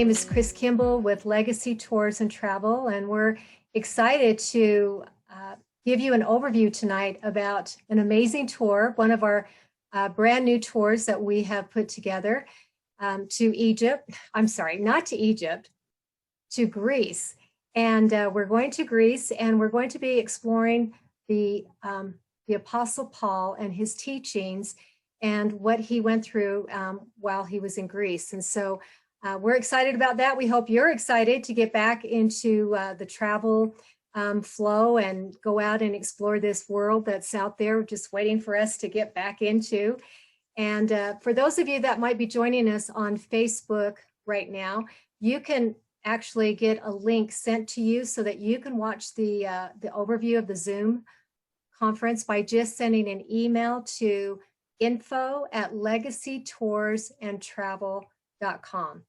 name is Chris Kimball with Legacy Tours and Travel, and we're excited to give you an overview tonight about an amazing tour, one of our brand new tours that we have put together to Egypt. I'm sorry, not to Egypt, to Greece. And we're going to Greece, and we're going to be exploring the Apostle Paul and his teachings and what he went through while he was in Greece. And so we're excited about that. We hope you're excited to get back into the travel flow and go out and explore this world that's out there just waiting for us to get back into. And for those of you that might be joining us on Facebook right now, you can actually get a link sent to you so that you can watch the overview of the Zoom conference by just sending an email to info@legacytoursandtravel.com.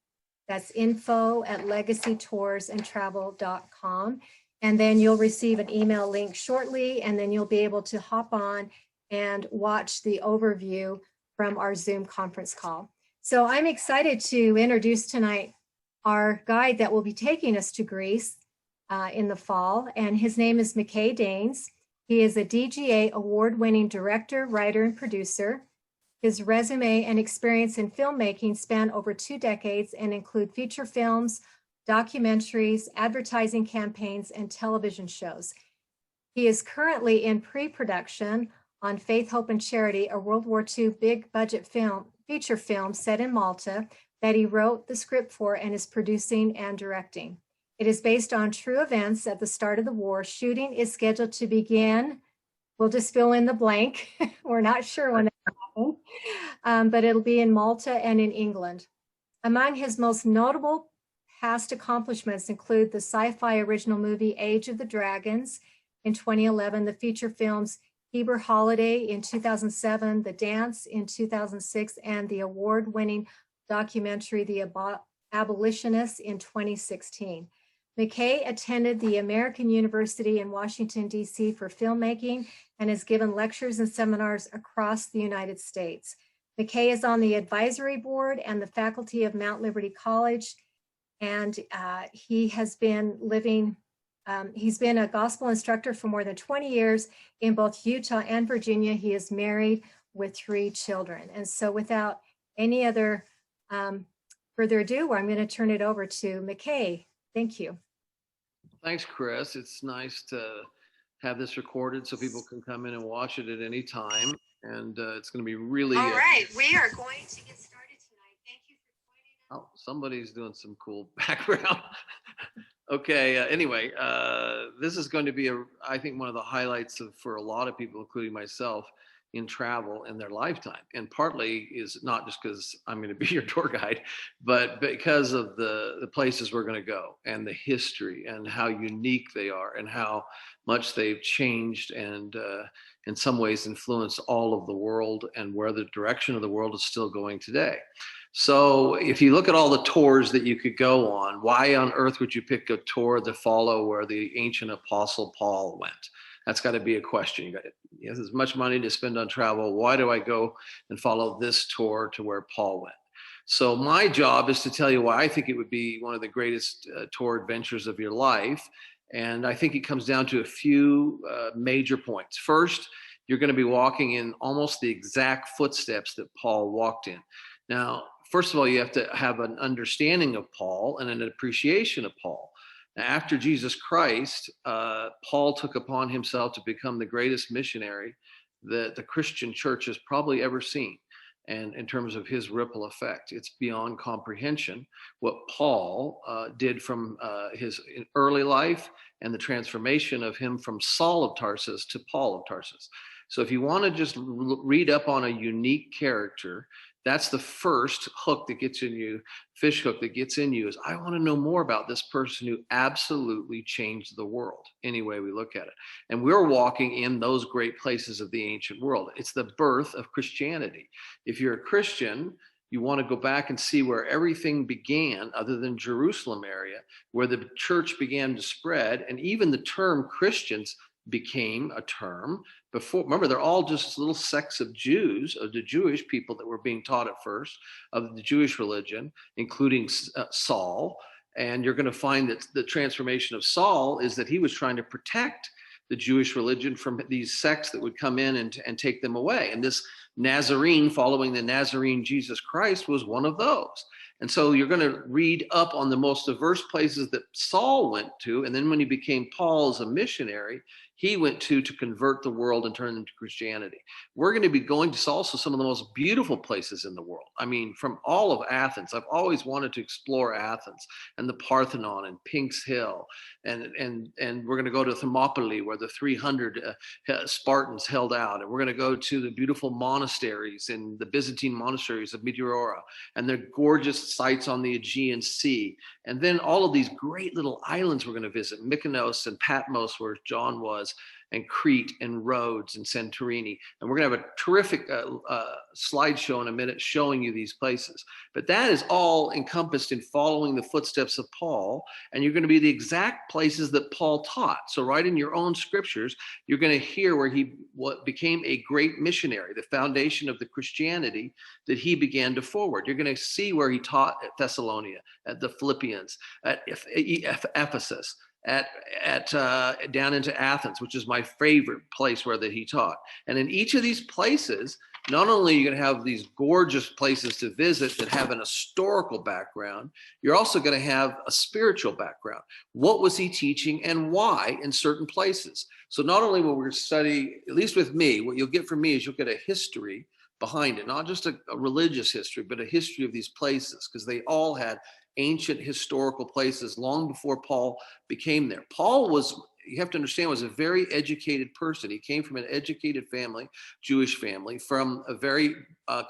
That's info@legacytoursandtravel.com. And then you'll receive an email link shortly, and then you'll be able to hop on and watch the overview from our Zoom conference call. So I'm excited to introduce tonight our guide that will be taking us to Greece in the fall, and his name is McKay Daines. He is a DGA award-winning director, writer, and producer. His resume and experience in filmmaking span over 2 decades and include feature films, documentaries, advertising campaigns, and television shows. He is currently in pre-production on Faith, Hope, and Charity, a World War II big budget feature film set in Malta that he wrote the script for and is producing and directing. It is based on true events at the start of the war. Shooting is scheduled to begin. We'll just fill in the blank. We're not sure when that happens, but it'll be in Malta and in England. Among his most notable past accomplishments include the sci-fi original movie Age of the Dragons in 2011, the feature films Heber Holiday in 2007, The Dance in 2006, and the award-winning documentary The Abolitionists in 2016. McKay attended the American University in Washington, D.C. for filmmaking and has given lectures and seminars across the United States. McKay is on the advisory board and the faculty of Mount Liberty College, and he has been he's been a gospel instructor for more than 20 years in both Utah and Virginia. He is married with 3 children. And so without any other further ado, I'm going to turn it over to McKay. Thank you. Thanks, Chris. It's nice to have this recorded so people can come in and watch it at any time. And it's going to be really... All right, we are going to get started tonight. Thank you for joining us. Oh, somebody's doing some cool background. Okay, anyway, this is going to be, I think, one of the highlights for a lot of people, including myself, in travel in their lifetime. And partly is not just because I'm going to be your tour guide, but because of the places we're going to go and the history and how unique they are and how much they've changed and in some ways influenced all of the world and where the direction of the world is still going today. So if you look at all the tours that you could go on, why on earth would you pick a tour to follow where the ancient apostle Paul went? That's got to be a question. You have as much money to spend on travel. Why do I go and follow this tour to where Paul went? So my job is to tell you why I think it would be one of the greatest tour adventures of your life. And I think it comes down to a few major points. First, you're going to be walking in almost the exact footsteps that Paul walked in. Now, first of all, you have to have an understanding of Paul and an appreciation of Paul. Now, after Jesus Christ, Paul took upon himself to become the greatest missionary that the Christian church has probably ever seen. And in terms of his ripple effect, it's beyond comprehension what Paul did from his early life and the transformation of him from Saul of Tarsus to Paul of Tarsus. So if you want to just read up on a unique character, that's the first hook that gets in you, fish hook that gets in you, is I want to know more about this person who absolutely changed the world, any way we look at it. And we're walking in those great places of the ancient world. It's the birth of Christianity. If you're a Christian, you want to go back and see where everything began, other than Jerusalem area, where the church began to spread, and even the term Christians became a term. Before, remember, they're all just little sects of Jews, of the Jewish people that were being taught at first of the Jewish religion, including Saul. And you're going to find that the transformation of Saul is that he was trying to protect the Jewish religion from these sects that would come in and take them away. And this Nazarene, following the Nazarene Jesus Christ, was one of those. And so you're going to read up on the most diverse places that Saul went to. And then when he became Paul as a missionary, he went to convert the world and turn them to Christianity. We're going to be going to also some of the most beautiful places in the world. I mean, from all of Athens. I've always wanted to explore Athens and the Parthenon and Pink's Hill. And we're going to go to Thermopylae, where the 300 Spartans held out. And we're going to go to the beautiful monasteries in the Byzantine monasteries of Meteora and the gorgeous sites on the Aegean Sea. And then all of these great little islands we're going to visit, Mykonos and Patmos, where John was, and Crete and Rhodes and Santorini. And we're going to have a terrific slideshow in a minute showing you these places. But that is all encompassed in following the footsteps of Paul. And you're going to be the exact places that Paul taught. So right in your own scriptures, you're going to hear where he became a great missionary, the foundation of the Christianity that he began to forward. You're going to see where he taught at Thessalonica, at the Philippians, at Ephesus, down into Athens, which is my favorite place where that he taught. And in each of these places, not only are you going to have these gorgeous places to visit that have an historical background, you're also going to have a spiritual background. What was he teaching and why in certain places? So not only will we study, at least with me, what you'll get from me is you'll get a history behind it, not just a religious history, but a history of these places, because they all had ancient historical places long before Paul became there. Paul was, you have to understand, was a very educated person. He came from an educated family, Jewish family, from a very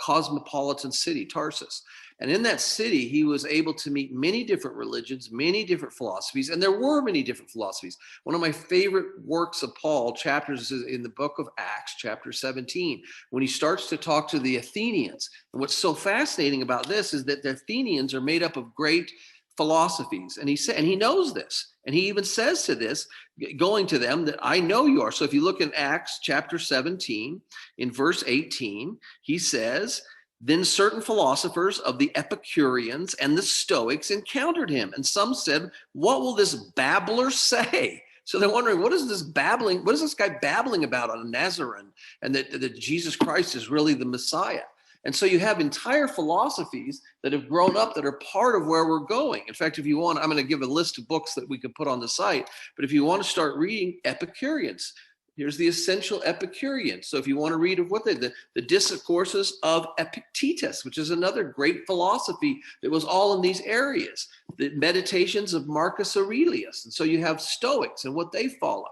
cosmopolitan city, Tarsus. And in that city, he was able to meet many different religions, many different philosophies, and there were many different philosophies. One of my favorite works of Paul, chapters, is in the book of Acts, chapter 17, when he starts to talk to the Athenians. And what's so fascinating about this is that the Athenians are made up of great philosophies. And he knows this. And he even says to this, going to them, that I know you are. So if you look in Acts chapter 17, in verse 18, he says, then certain philosophers of the Epicureans and the Stoics encountered him. And some said, what will this babbler say? So they're wondering, what is this guy babbling about on a Nazarene, and that Jesus Christ is really the Messiah? And so you have entire philosophies that have grown up that are part of where we're going. In fact, if you want, I'm going to give a list of books that we could put on the site. But if you want to start reading Epicureans, here's the essential Epicurean. So if you want to read of the discourses of Epictetus, which is another great philosophy that was all in these areas, the meditations of Marcus Aurelius. And so you have Stoics and what they followed.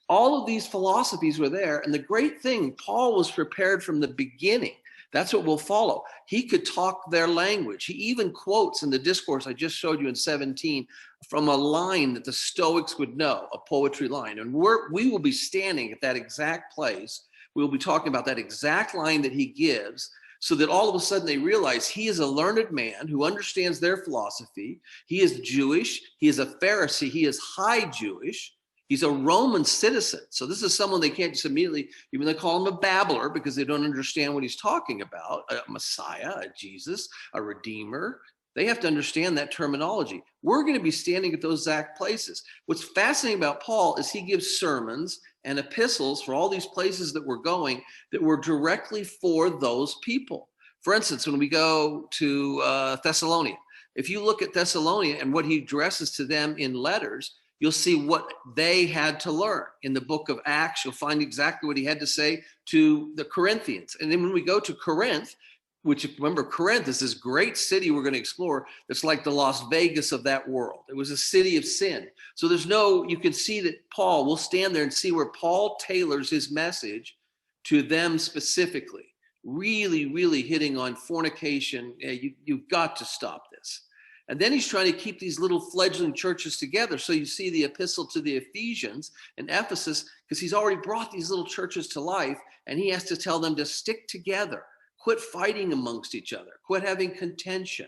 All of these philosophies were there. And the great thing, Paul was prepared from the beginning. That's what will follow. He could talk their language. He even quotes in the discourse I just showed you in 17 from a line that the Stoics would know, a poetry line. And we will be standing at that exact place. We will be talking about that exact line that he gives, so that all of a sudden they realize he is a learned man who understands their philosophy. He is Jewish. He is a Pharisee. He is high Jewish. He's a Roman citizen. So this is someone they can't just immediately, even they call him a babbler because they don't understand what he's talking about, a Messiah, a Jesus, a Redeemer. They have to understand that terminology. We're going to be standing at those exact places. What's fascinating about Paul is he gives sermons and epistles for all these places that we're going that were directly for those people. For instance, when we go to Thessalonica, if you look at Thessalonica and what he addresses to them in letters, you'll see what they had to learn. In the book of Acts, you'll find exactly what he had to say to the Corinthians. And then when we go to Corinth, which, remember, Corinth is this great city we're going to explore that's like the Las Vegas of that world. It was a city of sin. So you can see that Paul, we'll stand there and see where Paul tailors his message to them specifically, really, really hitting on fornication. You've got to stop this. And then he's trying to keep these little fledgling churches together. So you see the epistle to the Ephesians in Ephesus, because he's already brought these little churches to life, and he has to tell them to stick together, quit fighting amongst each other, quit having contention.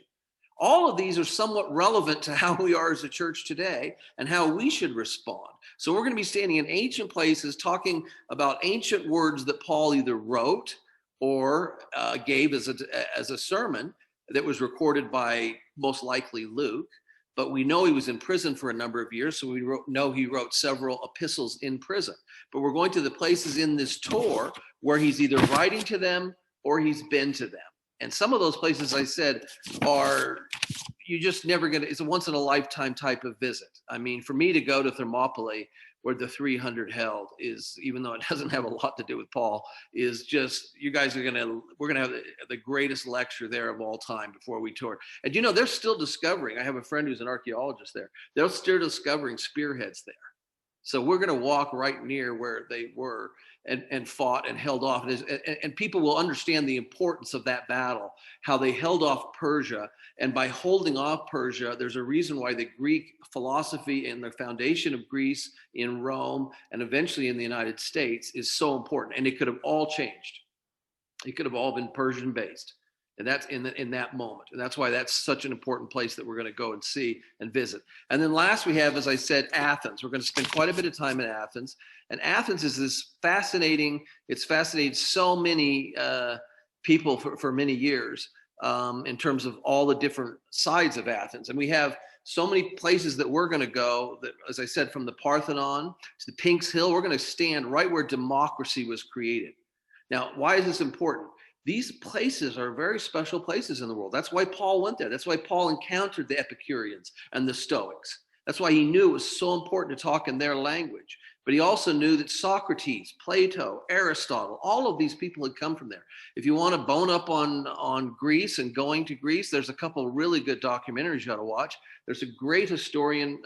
All of these are somewhat relevant to how we are as a church today and how we should respond. So we're going to be standing in ancient places talking about ancient words that Paul either wrote or gave as a sermon that was recorded by most likely Luke. But we know he was in prison for a number of years, so we know he wrote several epistles in prison. But we're going to the places in this tour where he's either writing to them or he's been to them. And some of those places, I said, are you just never going to, it's a once in a lifetime type of visit. I mean, for me to go to Thermopylae, where the 300 held, is, even though it doesn't have a lot to do with Paul, is just, you guys are we're going to have the greatest lecture there of all time before we tour. And they're still discovering, I have a friend who's an archaeologist there, they're still discovering spearheads there. So we're going to walk right near where they were and fought and held off. And people will understand the importance of that battle, how they held off Persia. And by holding off Persia, there's a reason why the Greek philosophy and the foundation of Greece in Rome and eventually in the United States is so important. And it could have all changed. It could have all been Persian based. And that's in that moment. And that's why that's such an important place that we're going to go and see and visit. And then last we have, as I said, Athens. We're going to spend quite a bit of time in Athens. And Athens is this fascinating, it's fascinated so many people for many years in terms of all the different sides of Athens. And we have so many places that we're going to go that, as I said, from the Parthenon to the Pink's Hill, we're going to stand right where democracy was created. Now, why is this important? These places are very special places in the world. That's why Paul went there. That's why Paul encountered the Epicureans and the Stoics. That's why he knew it was so important to talk in their language. But he also knew that Socrates, Plato, Aristotle, all of these people had come from there. If you want to bone up on Greece and going to Greece, there's a couple of really good documentaries you ought to watch. There's a great historian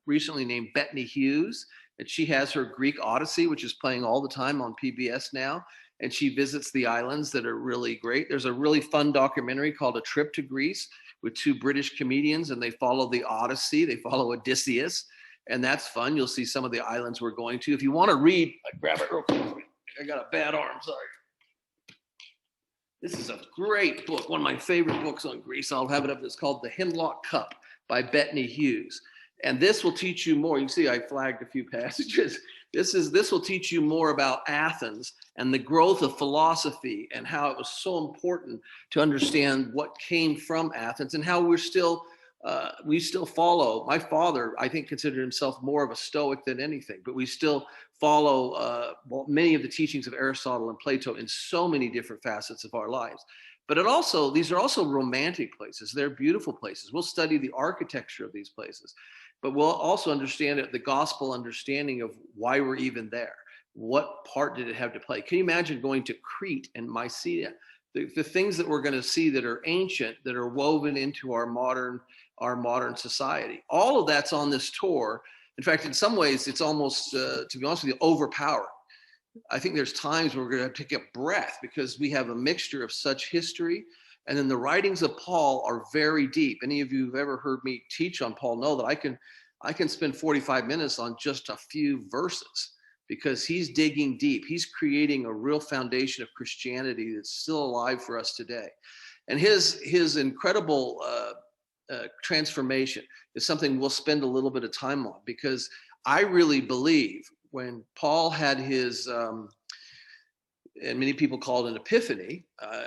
recently named Betany Hughes, and she has her Greek Odyssey, which is playing all the time on PBS now. And she visits the islands that are really great. There's a really fun documentary called A Trip to Greece with two British comedians, and they follow the Odyssey. They follow Odysseus, and that's fun. You'll see some of the islands we're going to. If you want to read, grab it real quick. I got a bad arm, sorry. This is a great book, one of my favorite books on Greece. I'll have it up. It's called The Hemlock Cup by Betany Hughes. And this will teach you more. You can see I flagged a few passages. This will teach you more about Athens and the growth of philosophy and how it was so important to understand what came from Athens and how we still follow. My father, I think, considered himself more of a Stoic than anything, but we still follow many of the teachings of Aristotle and Plato in so many different facets of our lives. But these are also romantic places. They're beautiful places. We'll study the architecture of these places, but we'll also understand the gospel understanding of why we're even there. What part did it have to play? Can you imagine going to Crete and Mycenae? The things that we're going to see that are ancient, that are woven into our modern society. All of that's on this tour. In fact, in some ways, it's almost, to be honest with you, overpowering. I think there's times where we're going to have to take a breath because we have a mixture of such history. And then the writings of Paul are very deep. Any of you who've ever heard me teach on Paul know that I can spend 45 minutes on just a few verses because he's digging deep. He's creating a real foundation of Christianity that's still alive for us today. And his incredible transformation is something we'll spend a little bit of time on because I really believe when Paul had his, and many people call it an epiphany,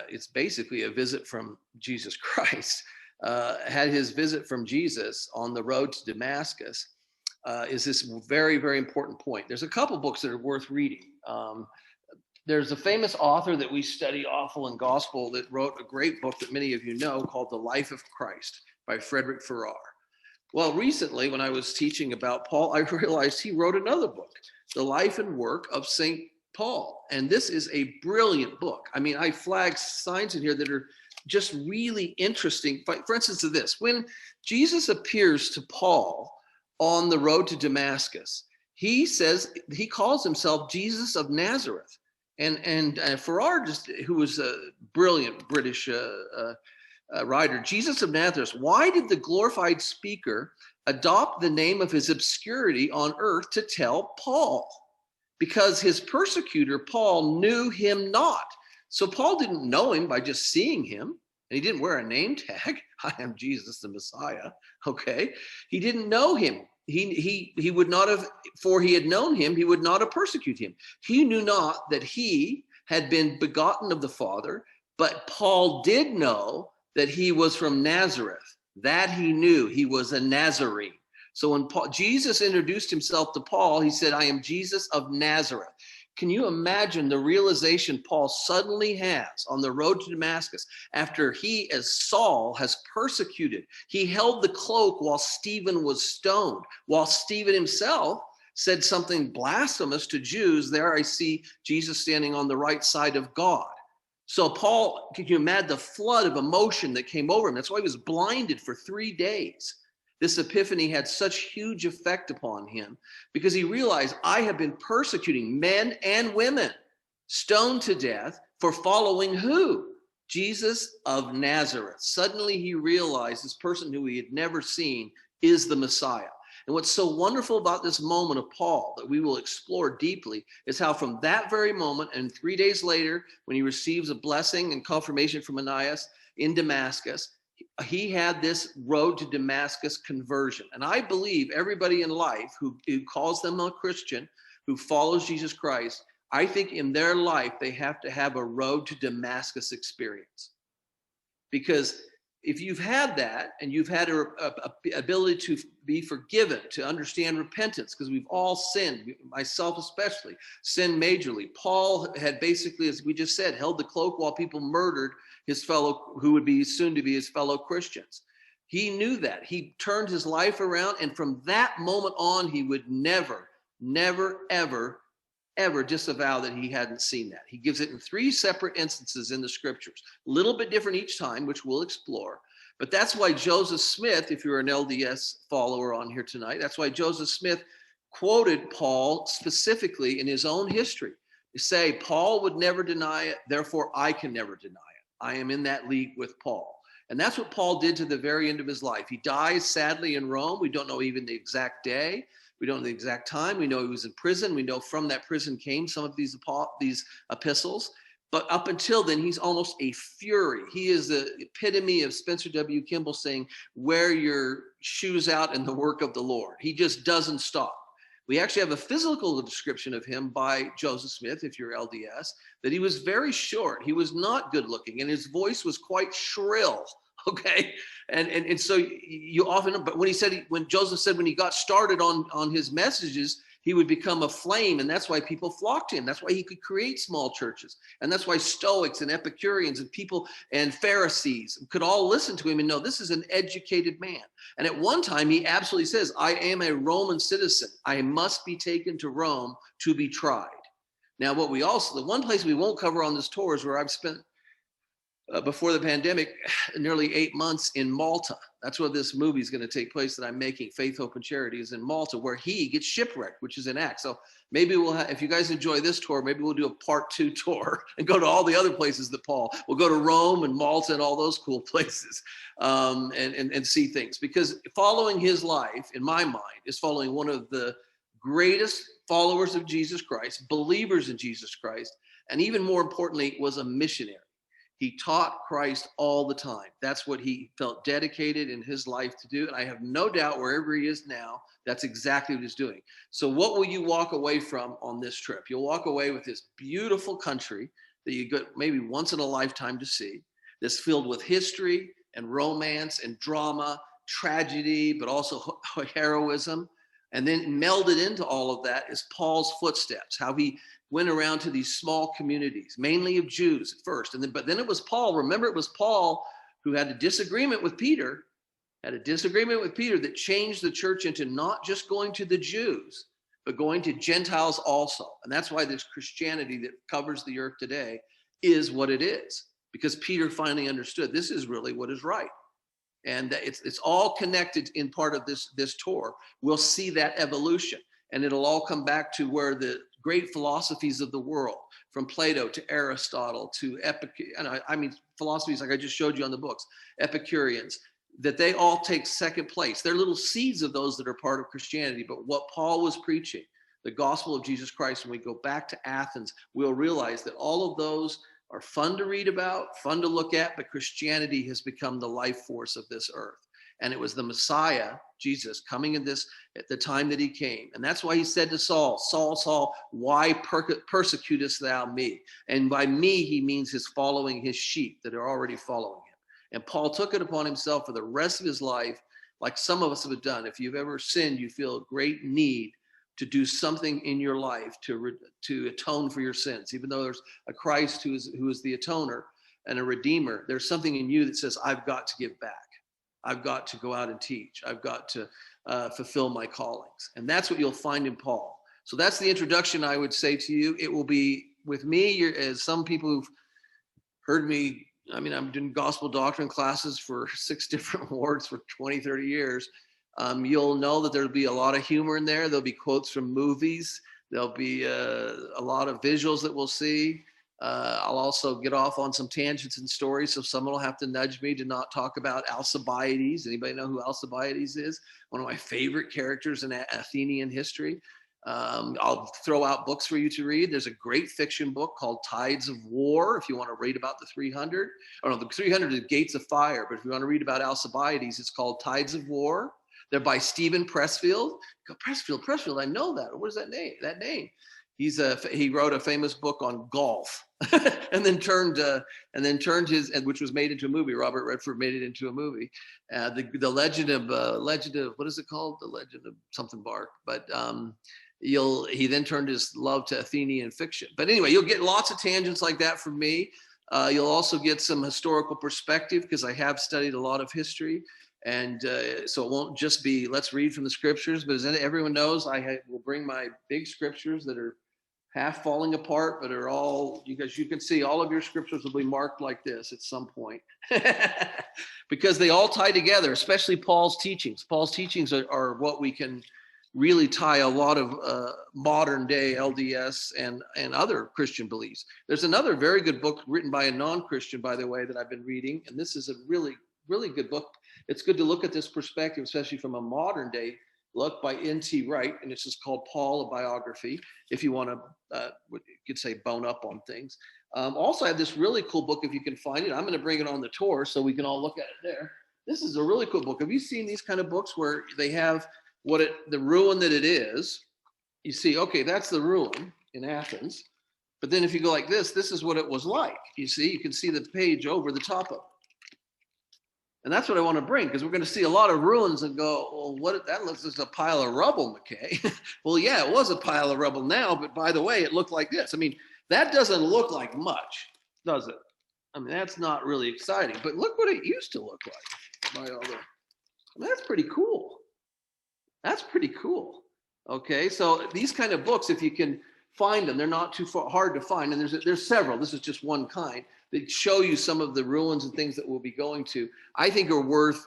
it's basically a visit from Jesus Christ, had his visit from Jesus on the road to Damascus, is this very, very important point. There's a couple books that are worth reading. There's a famous author that we study awful and gospel that wrote a great book that many of you know called The Life of Christ by Frederick Farrar. Well, recently when I was teaching about Paul, I realized he wrote another book, The Life and Work of St. Paul. And this is a brilliant book. I mean, I flagged signs in here that are just really interesting. For instance, this, when Jesus appears to Paul on the road to Damascus, he calls himself Jesus of Nazareth. And Farrar, who was a brilliant British writer, Jesus of Nazareth, why did the glorified speaker adopt the name of his obscurity on earth to tell Paul? Because his persecutor, Paul, knew him not. So Paul didn't know him by just seeing him And he didn't wear a name tag. I am Jesus, the Messiah. Okay. He didn't know him. He would not have, for he had known him, he would not have persecuted him. He knew not that he had been begotten of the Father, but Paul did know that he was from Nazareth. That he knew. He was a Nazarene. So when Jesus introduced himself to Paul, he said, I am Jesus of Nazareth. Can you imagine the realization Paul suddenly has on the road to Damascus after he, as Saul, has persecuted? He held the cloak while Stephen was stoned, while Stephen himself said something blasphemous to Jews. There I see Jesus standing on the right side of God. So Paul, can you imagine the flood of emotion that came over him? That's why he was blinded for 3 days. This epiphany had such huge effect upon him because he realized, I have been persecuting men and women, stoned to death for following who? Jesus of Nazareth. Suddenly he realized this person who he had never seen is the Messiah. And what's so wonderful about this moment of Paul that we will explore deeply is how from that very moment and 3 days later, when he receives a blessing and confirmation from Ananias in Damascus, he had this road to Damascus conversion. And I believe everybody in life who calls them a Christian, who follows Jesus Christ, I think in their life, they have to have a road to Damascus experience. Because if you've had that and you've had a ability to be forgiven, to understand repentance, because we've all sinned, myself especially, sinned majorly. Paul had basically, as we just said, held the cloak while people murdered his fellow, who would be soon to be his fellow Christians. He knew that. He turned his life around, and from that moment on, he would never, ever disavow that he hadn't seen that. He gives it in 3 separate instances in the scriptures, a little bit different each time, which we'll explore. But that's why Joseph Smith, if you're an LDS follower on here tonight, that's why Joseph Smith quoted Paul specifically in his own history to say, Paul would never deny it, therefore I can never deny it. I am in that league with Paul. And that's what Paul did to the very end of his life. He dies sadly in Rome. We don't know even the exact day. We don't know the exact time. We know he was in prison. We know from that prison came some of these epistles. But up until then, he's almost a fury. He is the epitome of Spencer W. Kimball saying, wear your shoes out in the work of the Lord. He just doesn't stop. We actually have a physical description of him by Joseph Smith, if you're LDS, that he was very short. He was not good looking, and his voice was quite shrill. Okay. And so you often, but when Joseph said, when he got started on his messages, he would become a flame. And that's why people flocked to him. That's why he could create small churches. And that's why Stoics and Epicureans and people and Pharisees could all listen to him and know this is an educated man. And at one time he absolutely says, I am a Roman citizen. I must be taken to Rome to be tried. Now, the one place we won't cover on this tour is where I've spent before the pandemic, nearly 8 months in Malta. That's where this movie is going to take place that I'm making, Faith, Hope, and Charity, is in Malta, where he gets shipwrecked, which is in Acts. So maybe if you guys enjoy this tour, maybe we'll do a part 2 tour and go to all the other places that we'll go to Rome and Malta and all those cool places and see things. Because following his life, in my mind, is following one of the greatest followers of Jesus Christ, believers in Jesus Christ, and even more importantly, was a missionary. He taught Christ all the time. That's what he felt dedicated in his life to do. And I have no doubt wherever he is now, that's exactly what he's doing. So what will you walk away from on this trip? You'll walk away with this beautiful country that you get maybe once in a lifetime to see, that's filled with history and romance and drama, tragedy, but also heroism. And then melded into all of that is Paul's footsteps, how he went around to these small communities, mainly of Jews at first. But then it was Paul. Remember, it was Paul who had a disagreement with Peter, that changed the church into not just going to the Jews, but going to Gentiles also. And that's why this Christianity that covers the earth today is what it is, because Peter finally understood this is really what is right. And it's all connected in part of this tour. We'll see that evolution, and it'll all come back to where the great philosophies of the world, from Plato to Aristotle to philosophies like I just showed you on the books, Epicureans, that they all take second place. They're little seeds of those that are part of Christianity. But what Paul was preaching, the gospel of Jesus Christ, when we go back to Athens, we'll realize that all of those are fun to read about, fun to look at, but Christianity has become the life force of this earth. And it was the Messiah, Jesus, coming in this at the time that he came. And that's why he said to Saul, Saul, Saul, why persecutest thou me? And by me, he means his following his sheep that are already following him. And Paul took it upon himself for the rest of his life, like some of us have done. If you've ever sinned, you feel a great need to do something in your life to atone for your sins. Even though there's a Christ who is the atoner and a redeemer, there's something in you that says, I've got to give back. I've got to go out and teach. I've got to fulfill my callings. And that's what you'll find in Paul. So that's the introduction I would say to you. It will be with me, as some people who've heard me, I mean, I'm doing gospel doctrine classes for 6 different wards for 20, 30 years. You'll know that there'll be a lot of humor in there. There'll be quotes from movies. There'll be a lot of visuals that we'll see. I'll also get off on some tangents and stories, so someone will have to nudge me to not talk about Alcibiades. Anybody know who Alcibiades is? One of my favorite characters in Athenian history. I'll throw out books for you to read. There's a great fiction book called Tides of War, if you want to read about the 300. Oh no, the 300 is Gates of Fire, but if you want to read about Alcibiades, it's called Tides of War. They're by Stephen Pressfield. Pressfield, I know that. What is that name? He wrote a famous book on golf, and then turned his, which was made into a movie. Robert Redford made it into a movie. The legend of what is it called? The Legend of something Bark. But he then turned his love to Athenian fiction. But anyway, you'll get lots of tangents like that from me. You'll also get some historical perspective because I have studied a lot of history. And so it won't just be let's read from the scriptures, but as everyone knows, will bring my big scriptures that are half falling apart, but are all, because you can see all of your scriptures will be marked like this at some point because they all tie together, especially Paul's teachings. Paul's teachings are what we can really tie a lot of modern day LDS and other Christian beliefs. There's another very good book written by a non-Christian, by the way, that I've been reading. And this is a really, really good book. It's good to look at this perspective, especially from a modern day look, by N.T. Wright, and it's just called Paul, a Biography, if you want to, you could say, bone up on things. Also, I have this really cool book, if you can find it. I'm going to bring it on the tour so we can all look at it there. This is a really cool book. Have you seen these kind of books where they have the ruin that it is? You see, okay, that's the ruin in Athens. But then if you go like this is what it was like. You see, you can see the page over the top of it. And that's what I want to bring, because we're going to see a lot of ruins and go, well, that looks like a pile of rubble, McKay. Well, yeah, it was a pile of rubble now, but by the way, it looked like this. I mean, that doesn't look like much, does it? I mean, that's not really exciting, but look what it used to look like. That's pretty cool. That's pretty cool. Okay, so these kind of books, if you can find them, they're not too hard to find, and there's several. This is just one kind that show you some of the ruins and things that we'll be going to. I think are worth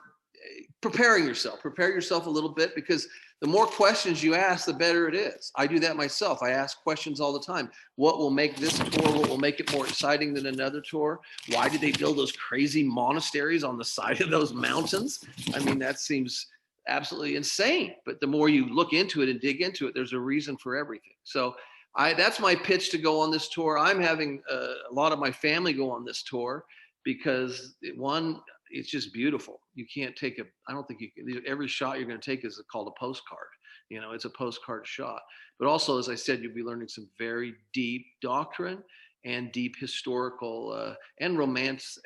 preparing yourself. Prepare yourself a little bit, because the more questions you ask, the better it is. I do that myself. I ask questions all the time. What will make this tour? What will make it more exciting than another tour? Why did they build those crazy monasteries on the side of those mountains? I mean, that seems absolutely insane. But the more you look into it and dig into it, there's a reason for everything. So that's my pitch to go on this tour. I'm having a lot of my family go on this tour because it's just beautiful. You can't take I don't think you can, every shot you're going to take is called a postcard. You know, it's a postcard shot. But also, as I said, you'll be learning some very deep doctrine and deep historical and romance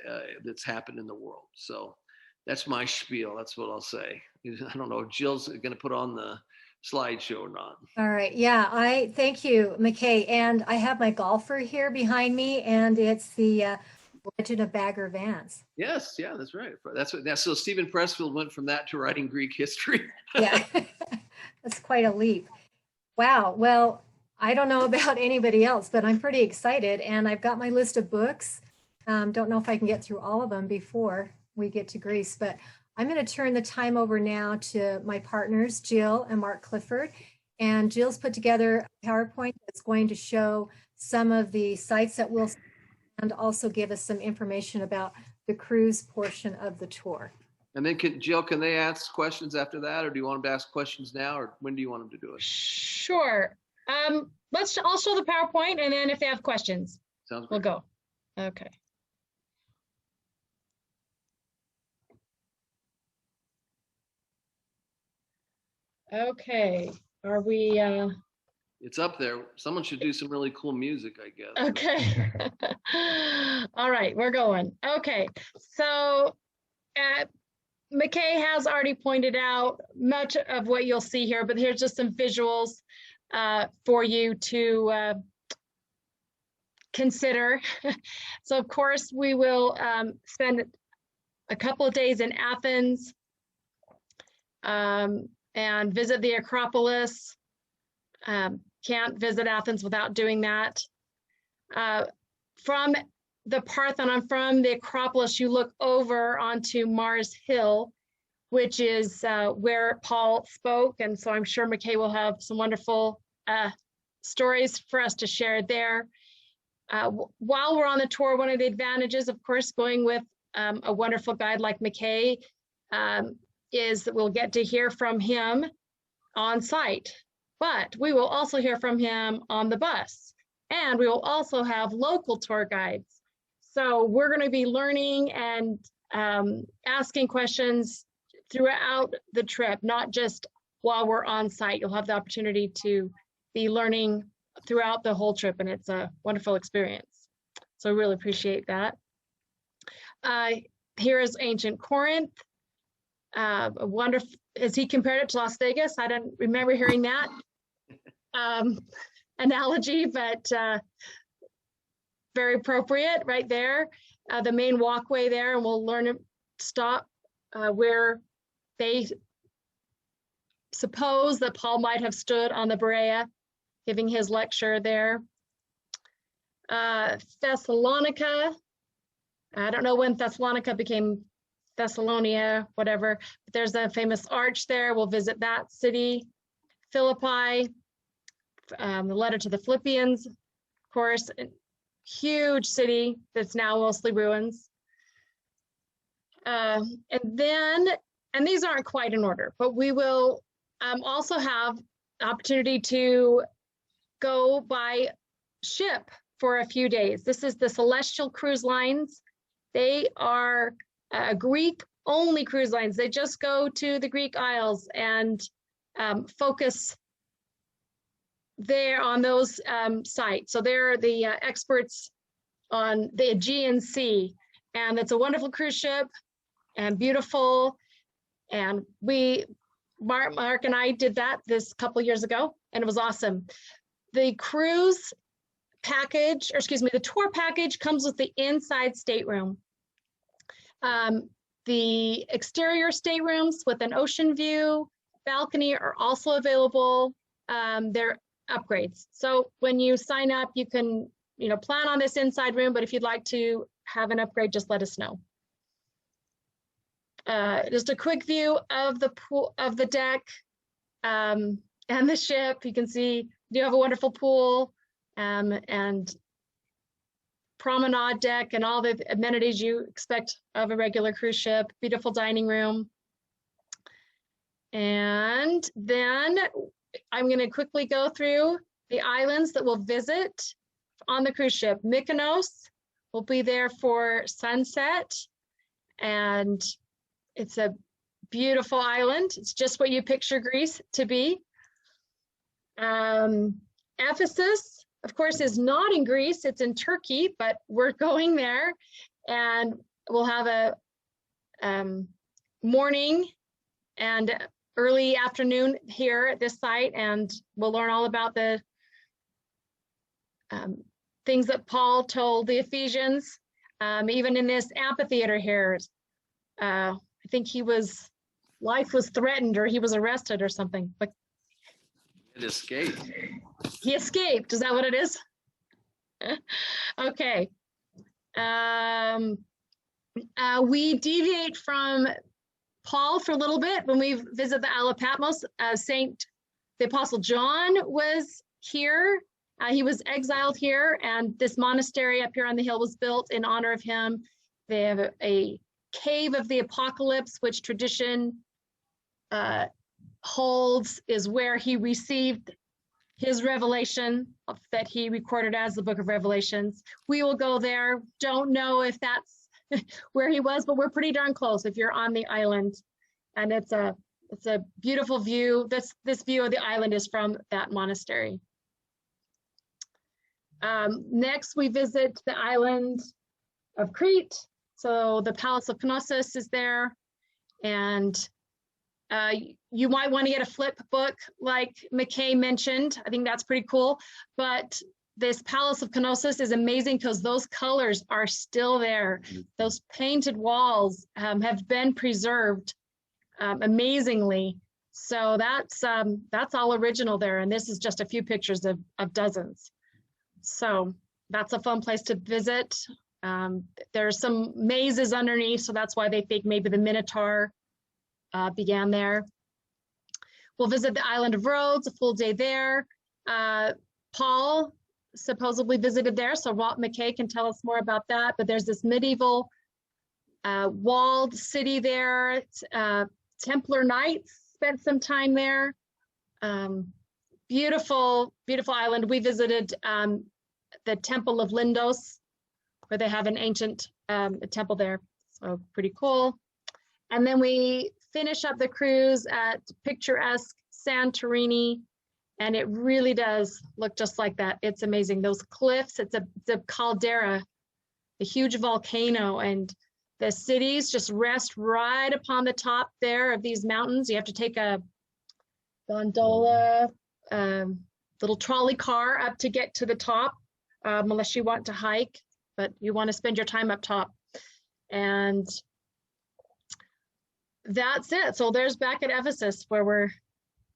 that's happened in the world. So that's my spiel. That's what I'll say. I don't know if Jill's going to put on the slideshow or not. All right. Yeah, I thank you, McKay. And I have my golfer here behind me, and it's the Legend of Bagger Vance. Yes, yeah, that's right. So Stephen Pressfield went from that to writing Greek history. Yeah, that's quite a leap. Wow. Well, I don't know about anybody else, but I'm pretty excited, and I've got my list of books. Don't know if I can get through all of them before we get to Greece, but I'm going to turn the time over now to my partners, Jill and Mark Clifford. And Jill's put together a PowerPoint that's going to show some of the sites that we'll see and also give us some information about the cruise portion of the tour. And then Jill, can they ask questions after that, or do you want them to ask questions now, or when do you want them to do it? Sure. I'll show the PowerPoint, and then if they have questions, sounds great. We'll go. Okay. Okay, are we, It's up there. Someone should do some really cool music, I guess. okay. All right, we're going. Okay, so McKay has already pointed out much of what you'll see here, but here's just some visuals for you to consider. So of course, we will spend a couple of days in Athens and visit the Acropolis. Can't visit Athens without doing that. From the Parthenon, from the Acropolis, you look over onto Mars Hill, which is where Paul spoke. And so I'm sure McKay will have some wonderful stories for us to share there. While we're on the tour, one of the advantages, of course, going with a wonderful guide like McKay is that we'll get to hear from him on site, but we will also hear from him on the bus, and we will also have local tour guides. So we're going to be learning and asking questions throughout the trip, not just while we're on site. You'll have the opportunity to be learning throughout the whole trip, and it's a wonderful experience. So I really appreciate that. Here is ancient Corinth. A wonderful, as he compared it to Las Vegas, I don't remember hearing that analogy, but very appropriate right there. The main walkway there, and we'll learn to stop where they suppose that Paul might have stood on the Berea, giving his lecture there. Thessalonica, I don't know when Thessalonica became Thessalonia, whatever, but there's a famous arch there. We'll visit that city. Philippi, the letter to the Philippians, of course, a huge city that's now mostly ruins. And these aren't quite in order, but we will also have opportunity to go by ship for a few days. This is the Celestial Cruise Lines. They are Greek-only cruise lines. They just go to the Greek Isles and focus there on those sites. So they're the experts on the Aegean Sea, and it's a wonderful cruise ship and beautiful. And Mark and I did that this couple years ago, and it was awesome. The cruise package, or excuse me, the tour package comes with the inside stateroom. The exterior staterooms with an ocean view, balcony are also available. They're upgrades. So when you sign up, you can, plan on this inside room, but if you'd like to have an upgrade, just let us know. Just a quick view of the pool, of the deck, and the ship. You can see you have a wonderful pool, and promenade deck and all the amenities you expect of a regular cruise ship. Beautiful dining room. And then I'm going to quickly go through the islands that we'll visit on the cruise ship. Mykonos will be there for sunset, and it's a beautiful island. It's just what you picture Greece to be. Ephesus, of course, is not in Greece, it's in Turkey, but we're going there, and we'll have a morning and early afternoon here at this site, and we'll learn all about the things that Paul told the Ephesians, even in this amphitheater here. I think life was threatened, or he was arrested or something, but It escaped. he escaped. Is that what it is? Okay. We deviate from Paul for a little bit when we visit the Isle of Patmos. The Apostle John was here. He was exiled here, and this monastery up here on the hill was built in honor of him. They have a cave of the Apocalypse, which tradition holds is where he received his revelation that he recorded as the book of Revelations. We will go there. Don't know if that's where he was, but we're pretty darn close if you're on the island. And it's a beautiful view. This view of the island is from that monastery. Next, we visit the island of Crete. So the Palace of Knossos is there. And you might want to get a flip book like McKay mentioned. I think that's pretty cool. But this Palace of Knossos is amazing because those colors are still there. Those painted walls have been preserved amazingly. So that's all original there. And this is just a few pictures of dozens. So that's a fun place to visit. There's some mazes underneath, so that's why they think maybe the Minotaur began there. We'll visit the island of Rhodes, a full day there. Paul supposedly visited there, so Walt McKay can tell us more about that. But there's this medieval walled city there. Templar Knights spent some time there. Beautiful, beautiful island. We visited the Temple of Lindos, where they have an ancient temple there. So pretty cool. And then we finish up the cruise at picturesque Santorini, and it really does look just like that. It's amazing. Those cliffs, it's a caldera, a huge volcano, and the cities just rest right upon the top there of these mountains. You have to take a gondola, little trolley car up to get to the top, unless you want to hike, but you want to spend your time up top. And that's it. So there's back at Ephesus where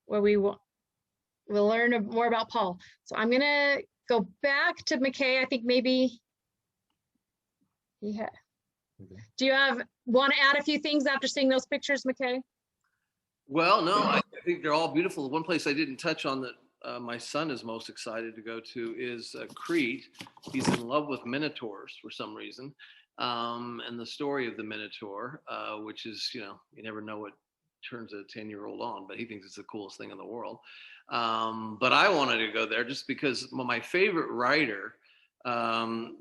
we'll learn more about Paul. So I'm gonna go back to McKay. I think maybe yeah. Do you want to add a few things after seeing those pictures, McKay? Well, no, I think they're all beautiful. One place I didn't touch on that my son is most excited to go to is Crete. He's in love with minotaurs for some reason. And the story of the Minotaur, which is, you never know what turns a 10-year-old on, but he thinks it's the coolest thing in the world. But I wanted to go there just because my favorite writer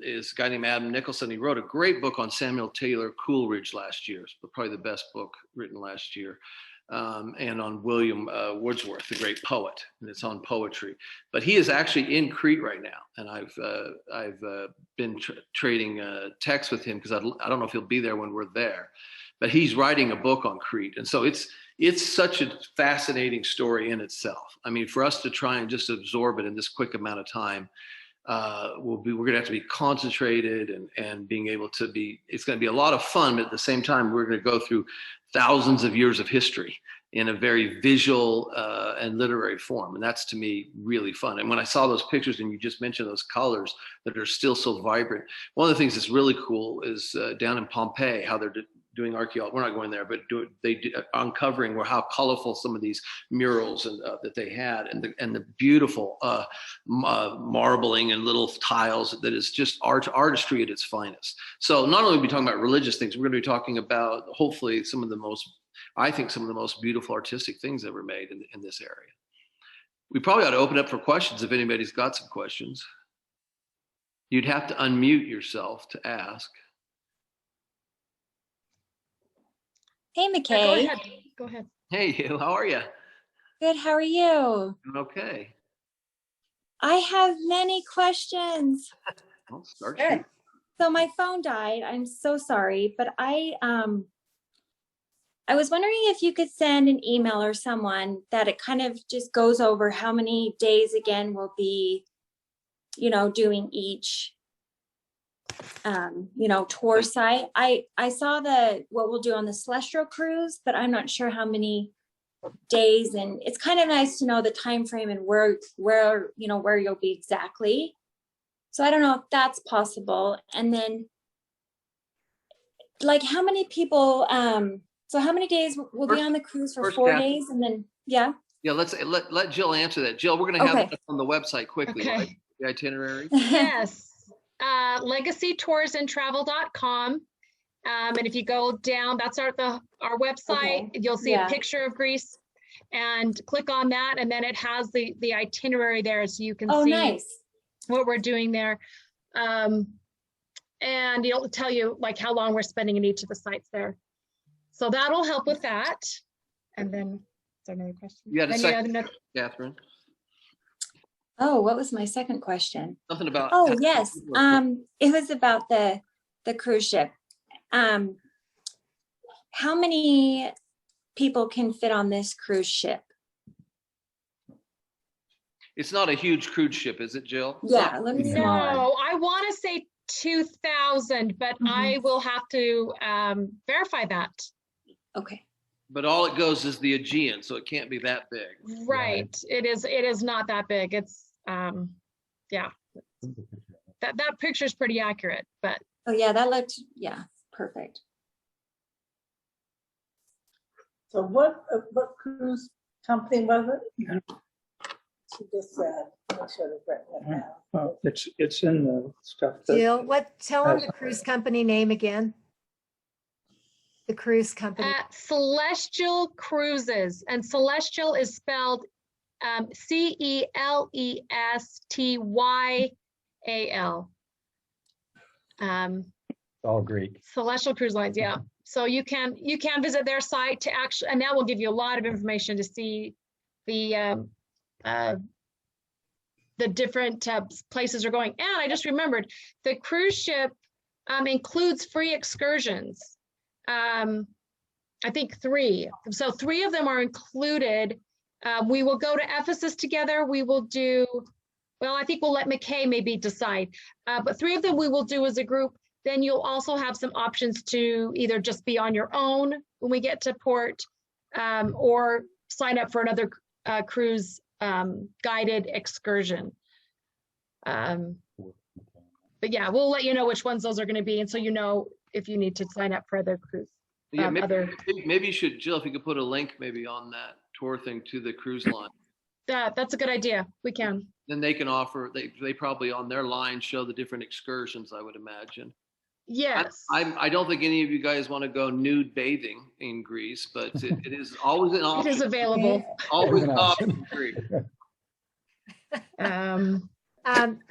is a guy named Adam Nicholson. He wrote a great book on Samuel Taylor Coleridge last year, but probably the best book written last year. And on William Wordsworth, the great poet, and it's on poetry. But he is actually in Crete right now, and I've been trading texts with him because I don't know if he'll be there when we're there. But he's writing a book on Crete, and so it's such a fascinating story in itself. I mean, for us to try and just absorb it in this quick amount of time, we're going to have to be concentrated and being able to be. It's going to be a lot of fun, but at the same time, we're going to go through thousands of years of history in a very visual and literary form. And that's, to me, really fun. And when I saw those pictures, and you just mentioned those colors that are still so vibrant, one of the things that's really cool is down in Pompeii, how they're doing archaeology. We're not going there, but uncovering how colorful some of these murals and that they had, and the beautiful marbling and little tiles that is just artistry at its finest. So not only are we talking about religious things, we're going to be talking about hopefully some of the most beautiful artistic things ever made in this area. We probably ought to open up for questions if anybody's got some questions. You'd have to unmute yourself to ask. Hey, McKay. Go ahead. Hey, you. How are you? Good. How are you? Doing okay. I have many questions. Well, start. Good. So my phone died. I'm so sorry, but I was wondering if you could send an email or someone that it kind of just goes over how many days again we'll be, doing each tour site. I saw what we'll do on the Celestial cruise, but I'm not sure how many days, and it's kind of nice to know the time frame and where you'll be exactly. So I don't know if that's possible. And then like how many people, so how many days we'll be on the cruise for 4 days, and then yeah, let's let Jill answer that. Jill, we're going to have it on the website quickly, Okay. right? The itinerary. Yes. legacytoursandtravel.com. And if you go down, that's our website. Okay. You'll see a picture of Greece. and click on that, and then it has the itinerary there, so you can Oh, see nice. what we're doing there. And it'll tell you like how long we're spending in each of the sites there. So that'll help with that. And then, is there another question? You had a Any second, other- Catherine? Oh, what was my second question? Something about. Oh, yes. It was about the cruise ship. How many people can fit on this cruise ship? It's not a huge cruise ship, is it, Jill? Yeah, a little smaller. No, I want to say 2,000, but I will have to verify that. Okay. But all it goes is the Aegean, so it can't be that big. Right. It is not that big. It's yeah. That picture is pretty accurate, but Oh, yeah, that looked, yeah, perfect. So what cruise company was it? She just said, make sure to write that down. Well, it's in the stuff. that- Jill, tell them the cruise company name again. The cruise company. Celestial Cruises, and Celestial is spelled Celestial. All Greek. Celestial Cruise Lines, yeah. So you can visit their site to actually, and that will give you a lot of information to see the different places are going. And I just remembered the cruise ship includes free excursions. I think 3. So 3 of them are included. We will go to Ephesus together. We will do, well, I think we'll let McKay maybe decide. But 3 of them we will do as a group. Then you'll also have some options to either just be on your own when we get to port, or sign up for another cruise guided excursion. But yeah, we'll let you know which ones those are going to be, and so you know if you need to sign up for other cruise. Yeah, maybe you should, Jill, if you could put a link maybe on that tour thing to the cruise line. That's a good idea. We can. Then they can offer, they probably on their line show the different excursions, I would imagine. Yes. I don't think any of you guys want to go nude bathing in Greece, but it is always an option. It is available. Always an option in Greece.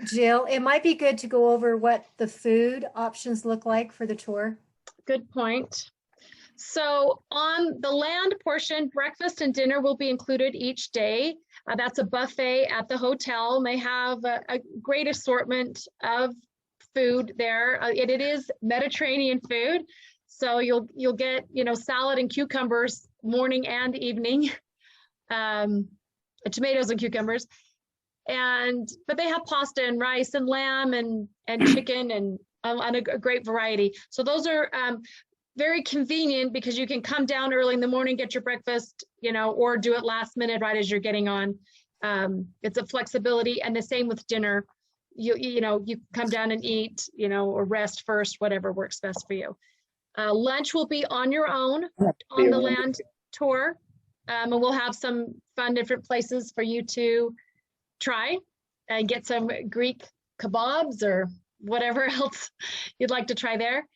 Jill, it might be good to go over what the food options look like for the tour. Good point. So on the land portion, breakfast and dinner will be included each day. That's a buffet at the hotel. And they have a great assortment of food there. It is Mediterranean food. So you'll get, salad and cucumbers morning and evening, tomatoes and cucumbers. But they have pasta and rice and lamb and chicken and a great variety. So those are very convenient because you can come down early in the morning, get your breakfast, or do it last minute right as you're getting on. It's a flexibility, and the same with dinner. You come down and eat, or rest first, whatever works best for you. Lunch will be on your own on the land tour, and we'll have some fun different places for you to try and get some Greek kebabs or whatever else you'd like to try there.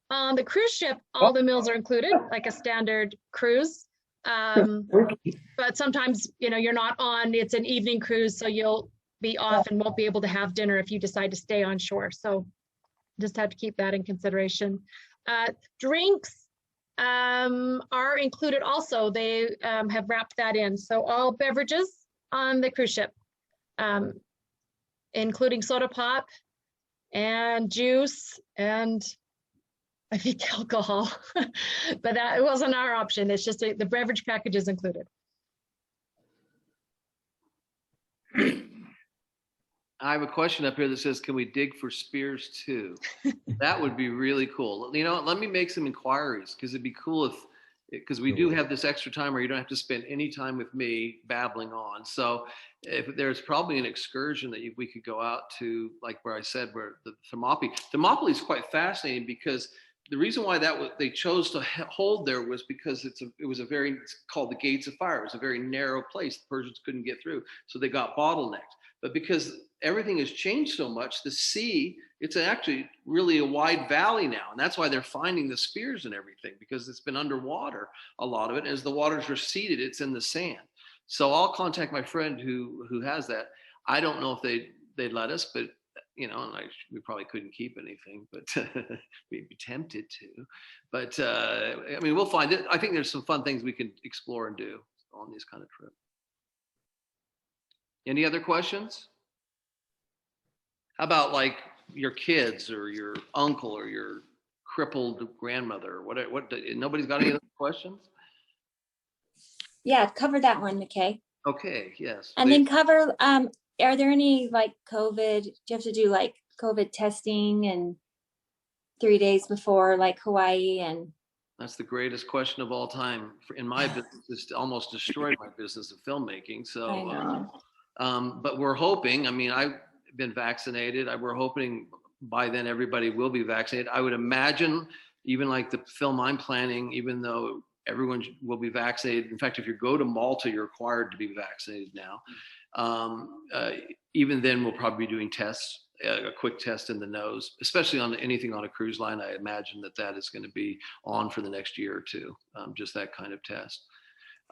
On the cruise ship, all the meals are included, like a standard cruise. But sometimes, you're not on, it's an evening cruise, so you'll be off and won't be able to have dinner if you decide to stay on shore. So just have to keep that in consideration. Drinks are included also. They have wrapped that in. So all beverages on the cruise ship, including soda pop and juice and I think alcohol, but that wasn't our option. It's just the beverage package is included. I have a question up here that says, can we dig for spears too? That would be really cool. Let me make some inquiries, because it'd be cool because we do have this extra time where you don't have to spend any time with me babbling on. So if there's probably an excursion that we could go out to, like where I said, where the Thermopylae is quite fascinating, because the reason why they chose to hold there was because it's called the Gates of Fire. It was a very narrow place. The Persians couldn't get through, so they got bottlenecked. But because everything has changed so much, the sea, it's actually really a wide valley now. And that's why they're finding the spears and everything, because it's been underwater, a lot of it. As the waters receded, it's in the sand. So I'll contact my friend who has that. I don't know if they'd let us, but we probably couldn't keep anything, but we'd be tempted to. But I mean, we'll find it. I think there's some fun things we can explore and do on these kind of trips. Any other questions? How about like your kids or your uncle or your crippled grandmother? What nobody's got any other questions? Yeah, cover that one, McKay. Okay, yes. And then cover, are there any like COVID, do you have to do like COVID testing and 3 days before like Hawaii and? That's the greatest question of all time in my business. It's almost destroyed my business of filmmaking. So, I know. but we're hoping, I mean, I've been vaccinated. We're hoping by then everybody will be vaccinated. I would imagine even like the film I'm planning, even though everyone will be vaccinated. In fact, if you go to Malta, you're required to be vaccinated now. Even then, we'll probably be doing tests, a quick test in the nose, especially on anything on a cruise line. I imagine that is going to be on for the next year or two, just that kind of test.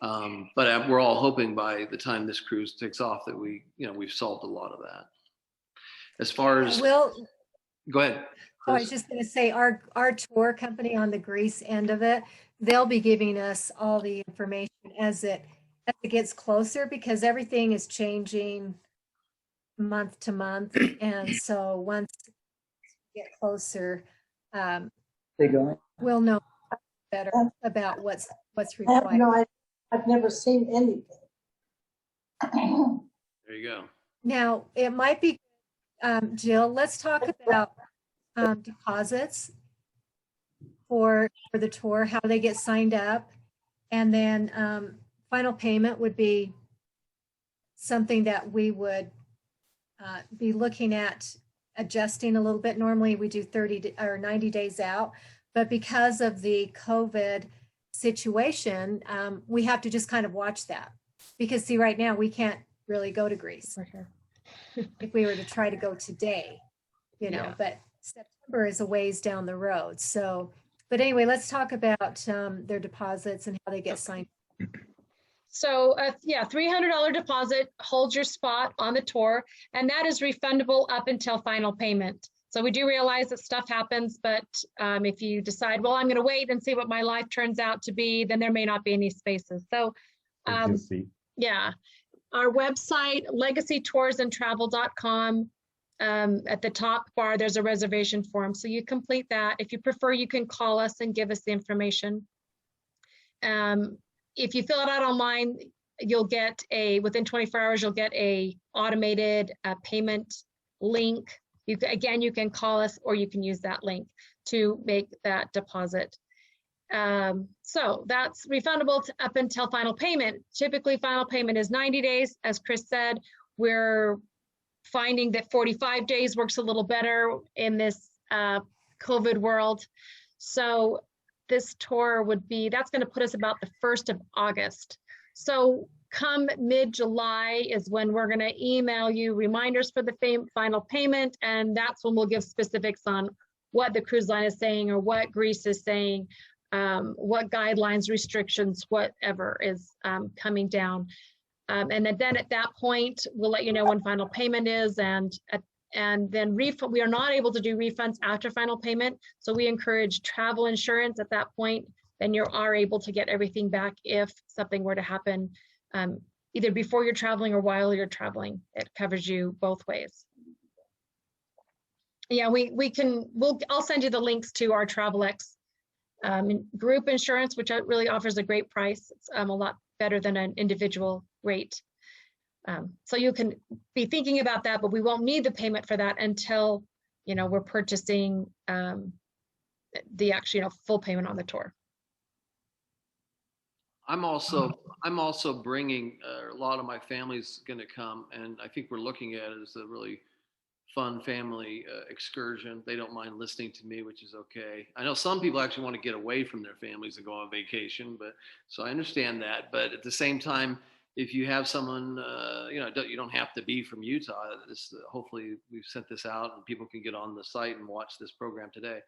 But we're all hoping by the time this cruise takes off that we've solved a lot of that. As far as go ahead. Oh, I was just going to say our tour company on the Greece end of it, they'll be giving us all the information as it gets closer, because everything is changing month to month. And so once we get closer, we'll know better about what's required. I've never seen anything. There you go. Now, it might be, Jill, let's talk about deposits for the tour, how they get signed up. And then final payment would be something that we would be looking at adjusting a little bit. Normally we do 30 or 90 days out, but because of the COVID situation, we have to just kind of watch that, because see, right now we can't really go to Greece. If we were to try to go today, Yeah. but September is a ways down the road. So, but anyway, let's talk about their deposits and how they get signed. So $300 deposit holds your spot on the tour, and that is refundable up until final payment. So we do realize that stuff happens, but if you decide, well, I'm going to wait and see what my life turns out to be, then there may not be any spaces. So yeah, our website, legacytoursandtravel.com. At the top bar, there's a reservation form. So you complete that. If you prefer, you can call us and give us the information. If you fill it out online, you'll get within 24 hours, you'll get a automated payment link. You can call us, or you can use that link to make that deposit. So that's refundable up until final payment. Typically, final payment is 90 days. As Chris said, we're finding that 45 days works a little better in this COVID world. So this tour that's going to put us about the 1st of August. So come mid-July is when we're going to email you reminders for the final payment, and that's when we'll give specifics on what the cruise line is saying or what Greece is saying, what guidelines, restrictions, whatever is coming down. And then at that point, we'll let you know when final payment is, and then we are not able to do refunds after final payment. So we encourage travel insurance at that point. Then you are able to get everything back if something were to happen, either before you're traveling or while you're traveling. It covers you both ways. Yeah, I'll send you the links to our TravelX group insurance, which really offers a great price. It's a lot better than an individual rate. So you can be thinking about that, but we won't need the payment for that until, we're purchasing the actual, full payment on the tour. I'm also bringing a lot of my family's going to come, and I think we're looking at it as a really fun family excursion. They don't mind listening to me, which is okay. I know some people actually want to get away from their families and go on vacation, so I understand that. But at the same time, if you have someone, you don't have to be from Utah. Hopefully we've sent this out and people can get on the site and watch this program today.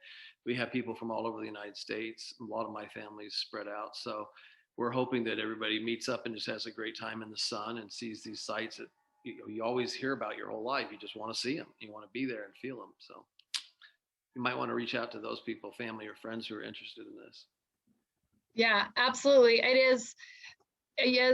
We have people from all over the United States. A lot of my family's spread out. So we're hoping that everybody meets up and just has a great time in the sun and sees these sites that you always hear about your whole life. You just want to see them. You want to be there and feel them. So you might want to reach out to those people, family or friends who are interested in this. Yeah, absolutely. It is. Yeah,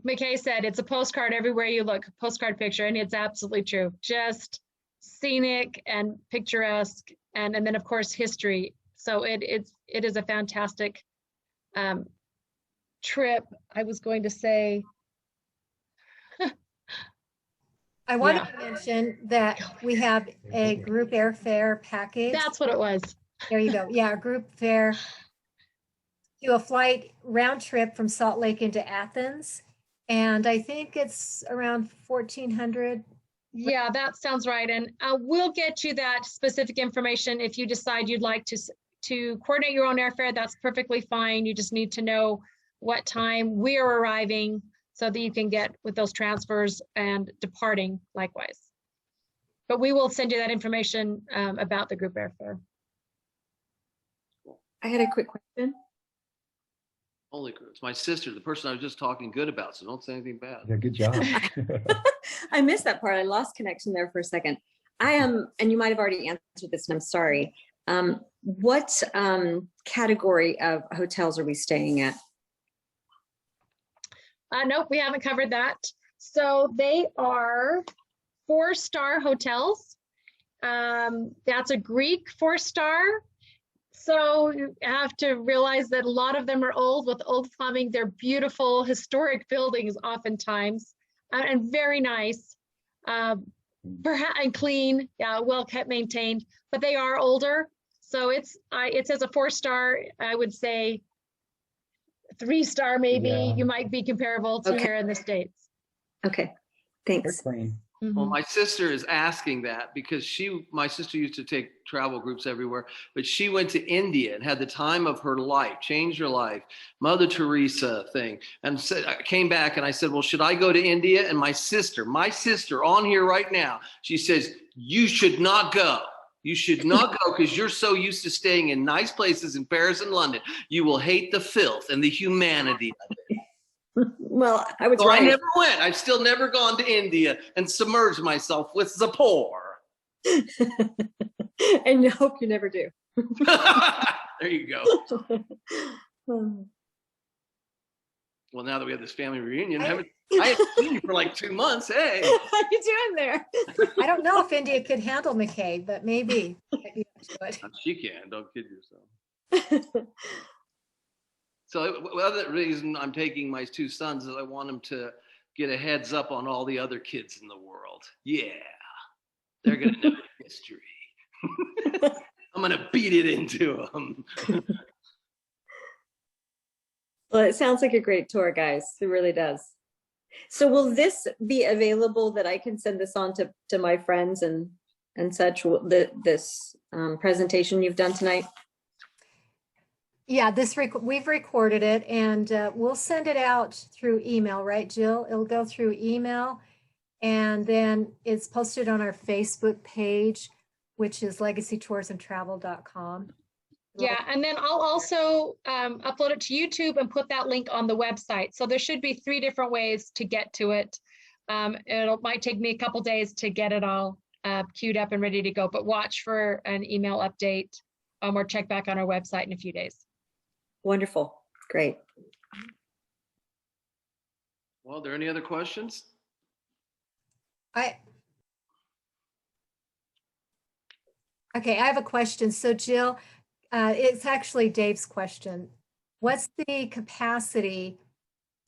McKay said it's a postcard everywhere you look, postcard picture, and it's absolutely true. Just scenic and picturesque, and then of course history. So it is a fantastic trip. I was going to say. I wanted to mention that we have a group airfare package. That's what it was. There you go. Yeah, a group fare to a flight round trip from Salt Lake into Athens. And I think it's around 1,400. Yeah, that sounds right. And we'll get you that specific information if you decide you'd like to coordinate your own airfare. That's perfectly fine. You just need to know what time we're arriving so that you can get with those transfers and departing likewise. But we will send you that information about the group airfare. I had a quick question. Holy crap, it's my sister, the person I was just talking good about, so don't say anything bad. Yeah, good job. I missed that part. I lost connection there for a second. I am, and you might have already answered this, and I'm sorry. What category of hotels are we staying at? Nope, we haven't covered that. So they are 4-star hotels. That's a Greek 4-star. So you have to realize that a lot of them are old with old plumbing. They're beautiful, historic buildings oftentimes, and very nice, and clean, well kept, maintained, but they are older. So it says a 4-star, I would say 3-star maybe. Yeah. You might be comparable to Okay. here in the States. Okay, They're thanks. clean. Well, my sister is asking that because my sister used to take travel groups everywhere, but she went to India and had the time of her life, changed her life, Mother Teresa thing, and I came back and I said, well, should I go to India? And my sister on here right now, she says, you should not go. You should not go because you're so used to staying in nice places in Paris and London. You will hate the filth and the humanity of it. Well, I was So right. I never went. I've still never gone to India and submerged myself with the poor. And I hope you never do. There you go. Oh, Well, now that we have this family reunion, I haven't seen you for like 2 months. Hey. how you doing there? I don't know if India could handle McKay, but maybe. She can. Don't kid yourself. So the other reason I'm taking my 2 sons is I want them to get a heads up on all the other kids in the world. Yeah, they're going to know history. I'm going to beat it into them. Well, it sounds like a great tour, guys. It really does. So will this be available that I can send this on to my friends and such, this presentation you've done tonight? Yeah, we've recorded it and we'll send it out through email, right, Jill? It'll go through email and then it's posted on our Facebook page, which is legacytoursandtravel.com. Yeah, and then I'll also upload it to YouTube and put that link on the website. So there should be 3 different ways to get to it. It might take me a couple days to get it all queued up and ready to go, but watch for an email update or check back on our website in a few days. Wonderful. Great. Well, are there any other questions? Okay, I have a question. So Jill, it's actually Dave's question. What's the capacity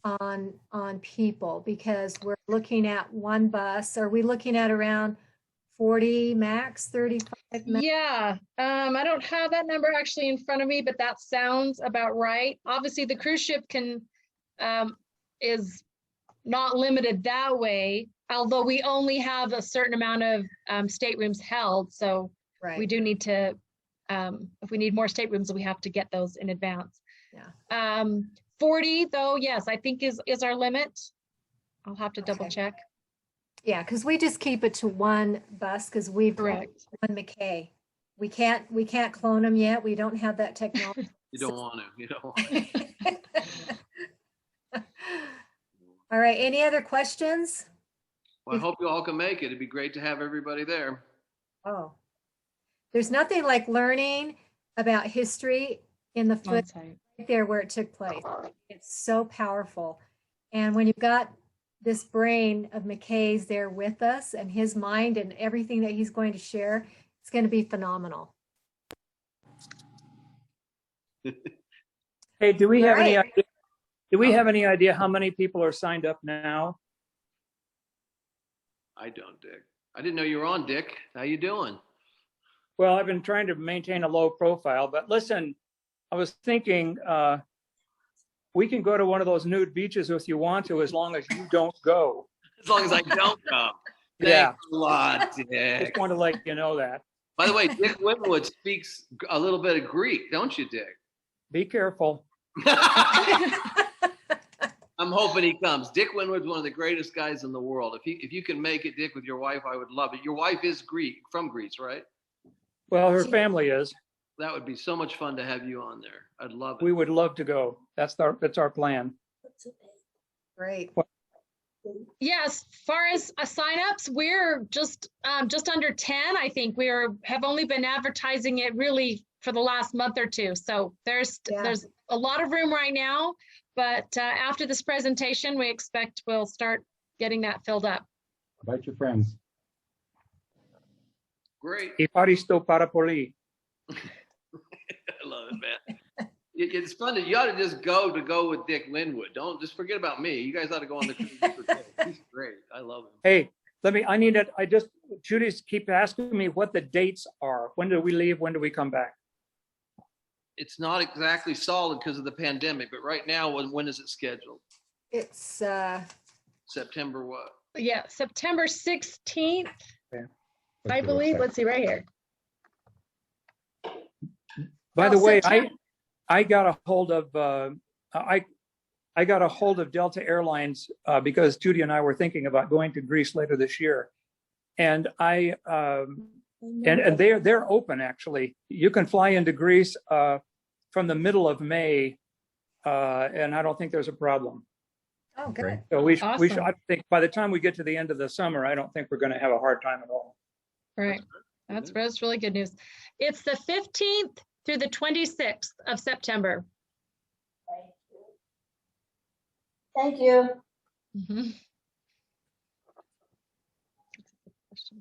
on people? Because we're looking at 1 bus. Are we looking at around 40 max, 35 max? Yeah, I don't have that number actually in front of me, but that sounds about right. Obviously, the cruise ship is not limited that way, although we only have a certain amount of staterooms held. So Right. we do need to, if we need more staterooms, we have to get those in advance. Yeah. 40 though, yes, I think is our limit. I'll have to double Okay. check. Yeah, because we just keep it to one bus because we've got Correct. one McKay. We can't clone them yet. We don't have that technology. You don't want to. You don't want to. All right, any other questions? Well, I hope you all can make it. It'd be great to have everybody there. Oh, there's nothing like learning about history in the foot On-site. right there where it took place. It's so powerful. And when you've got this brain of McKay's there with us and his mind and everything that he's going to share, it's going to be phenomenal. Hey, do we All have any right. idea? Do we have any idea how many people are signed up now? I don't, Dick. I didn't know you were on, Dick. How you doing? Well, I've been trying to maintain a low profile, but listen, I was thinking we can go to one of those nude beaches if you want to, as long as you don't go. As long as I don't come. Yeah. Thanks a lot, Just Dick. want to let you know that. By the way, Dick Winwood speaks a little bit of Greek, don't you, Dick? Be careful. I'm hoping he comes. Dick Winwood's one of the greatest guys in the world. If you can make it, Dick, with your wife, I would love it. Your wife is from Greece, right? Well, her family is. That would be so much fun to have you on there. I'd love We it. would love to go. That's our plan. Great. Yes, far as signups, we're just under 10. I think have only been advertising it really for the last month or two. So there's a lot of room right now, but after this presentation, we expect we'll start getting that filled up. Invite your friends. Great. Iparisto para poli. I love it, man. It's fun. You ought to just go with Dick Winwood. Don't just forget about me. You guys ought to go on the cruise with Dick. He's great. I love him. Hey, Judy's keep asking me what the dates are. When do we leave? When do we come back? It's not exactly solid because of the pandemic, but right now, when is it scheduled? It's September what? Yeah, September 16th, Okay. I believe. Let's see right here. By the way, September. I got a hold of I got a hold of Delta Airlines because Judy and I were thinking about going to Greece later this year, and and they're open actually. You can fly into Greece from the middle of May, and I don't think there's a problem. oh, good. So we Awesome. should. I think by the time we get to the end of the summer, I don't think we're going to have a hard time at all. Right. That's really good news. It's the 15th through the 26th of September. Thank you. Mhm. Is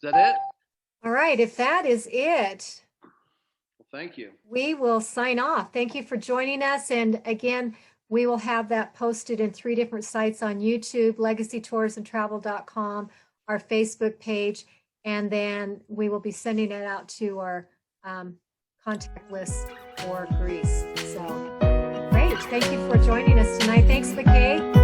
that it? All right, if that is it, Well, thank you. we will sign off. Thank you for joining us. And again, we will have that posted in 3 different sites on YouTube, legacytoursandtravel.com, our Facebook page, and then we will be sending it out to our contact list for Greece. So great. Thank you for joining us tonight. Thanks, McKay.